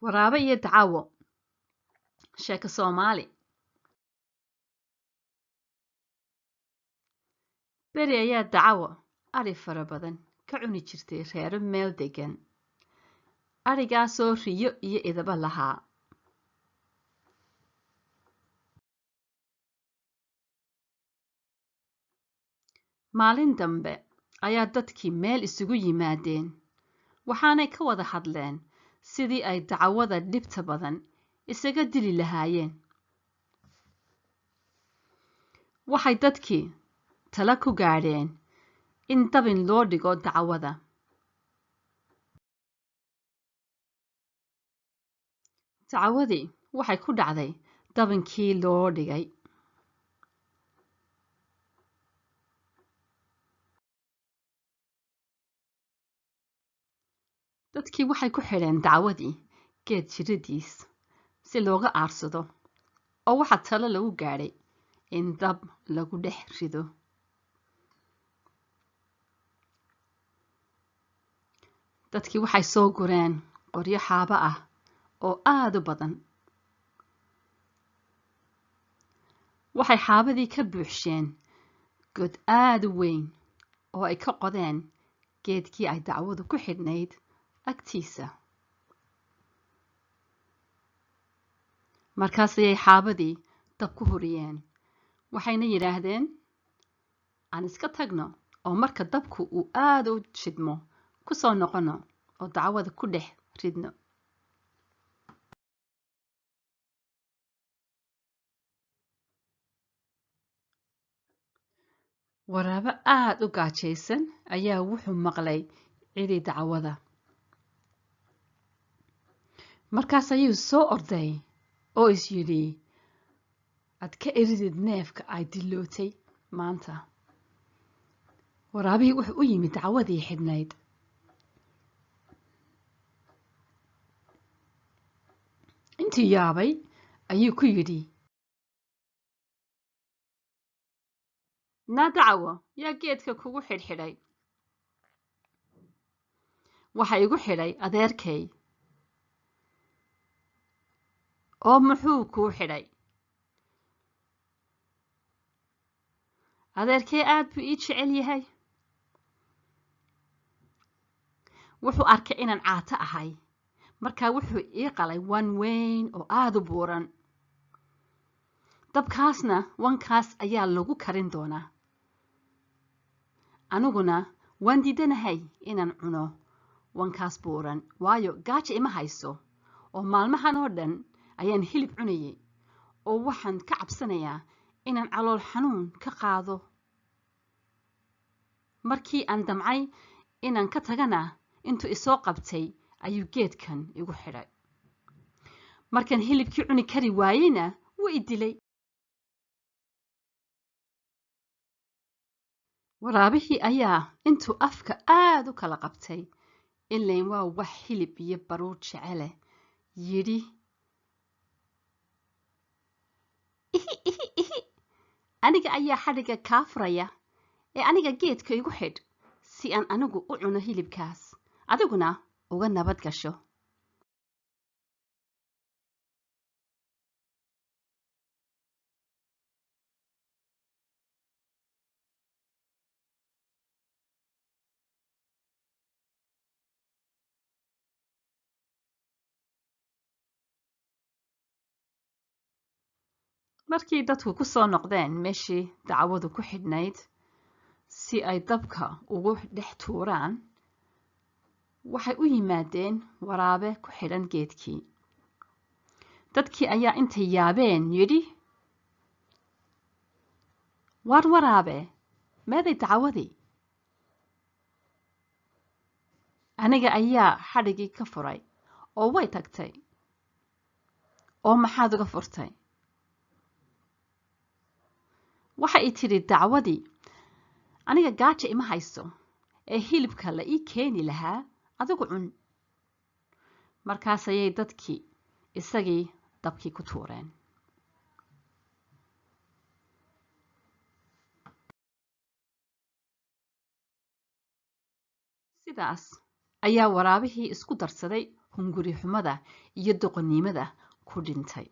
Waraabe iyo Dacawo sheeko Soomaali. Beri ayaa Dacawo ari fara badan ka cuni jirtay reero meel degan. Arigaasoo riyo iyo idaba lahaa. Maalin dambe ayaa dadkii meel isugu yimaadeen, waxaanay ka wada hadleen sidii ay Dacawada dhibta badan isaga dili lahaayeen. Waxay dadkii talo ku gaadheen in dabin loo dhigo Dacawada. Dacawadii waxay ku dhacday dabinkii loo dhigay. Dadkii waxay ku xidheen Dacawadii geed jirridiis si looga aarsado, oo waxa talo lagu gaadhay in dab lagu dhex rido. Dadkii waxay soo gureen qoryo xaabo ah oo aad u badan. Waxay xaabadii ka buuxsheen god aad u weyn oo ay ka qodeen geedkii ay Dacwadu ku xidhnayd agtiisa. Markaas ayay xaabadii dab ku huriyeen, waxayna yidhaahdeen aan iska tagno oo marka dabku uu aad u shidmo ku soo noqono oo Dacwada ku dhex ridno. Waraabe aad u gaajaysan ayaa wuxuu maqlay cidii Dacwada. Markaas ayuu soo orday oo is yidhi aad ka eridid neefka ay dilootay maanta. Waraabihii wuxuu u yimid Dacwadii xidhnayd. Intuu yaabay ayuu ku yidhi, naa Dacawo, yaa geedka kugu xidhxidhay? Waxa igu xidhay adeerkay. Oo muxuu kuu xidhay? Adeerkay aad buu ii jecel yahay. Wuxuu arkay inaan caato ahay, markaa wuxuu ii qalay wan weyn oo aad u buuran. Dabkaasna wankaas ayaa lagu karin doonaa. Aniguna waan diidanahay inaan cuno wankaas buuran, waayo gaajo ima hayso oo maalmahan oo dhan ayaan hilib cunayay, oo waxaan ka cabsanayaa inaan calool xanuun ka qaado. Markii aan damcay inaan ka tagana, intuu isoo qabtay ayuu geedkan igu xidhay. Markaan hilibkii cuni kari waayeyna wuu i dilay. Waraabihii ayaa intuu afka aad u kala qabtay, ilayn waa wax hilib iyo baruur jecele, yidhi, ihi, aniga ayaa xadhigga kaa furaya, ee aniga geedka igu xidh si aan anigu u cuno hilibkaas, adiguna uga nabad gasho. Markii dadku ku soo noqdeen meeshii Dacwadu ku xidhnayd si ay dabka ugu dhex tuuraan, waxay u yimaadeen waraabe ku xidhan geedkii. Dadkii ayaa intay yaabeen yidhi, war waraabe, meeday Dacawadii? Aniga ayaa xadhiggii ka furay oo way tagtay. Oo maxaad uga furtay? Waxay tidhi Dacwadii, aniga gaajo ima hayso, ee hilibka la ii keeni lahaa adigu cun. Markaas ayay dadkii isagii dabkii ku tuureen. Sidaas ayaa waraabihii isku darsaday hunguri xumada iyo doqonnimada ku dhintay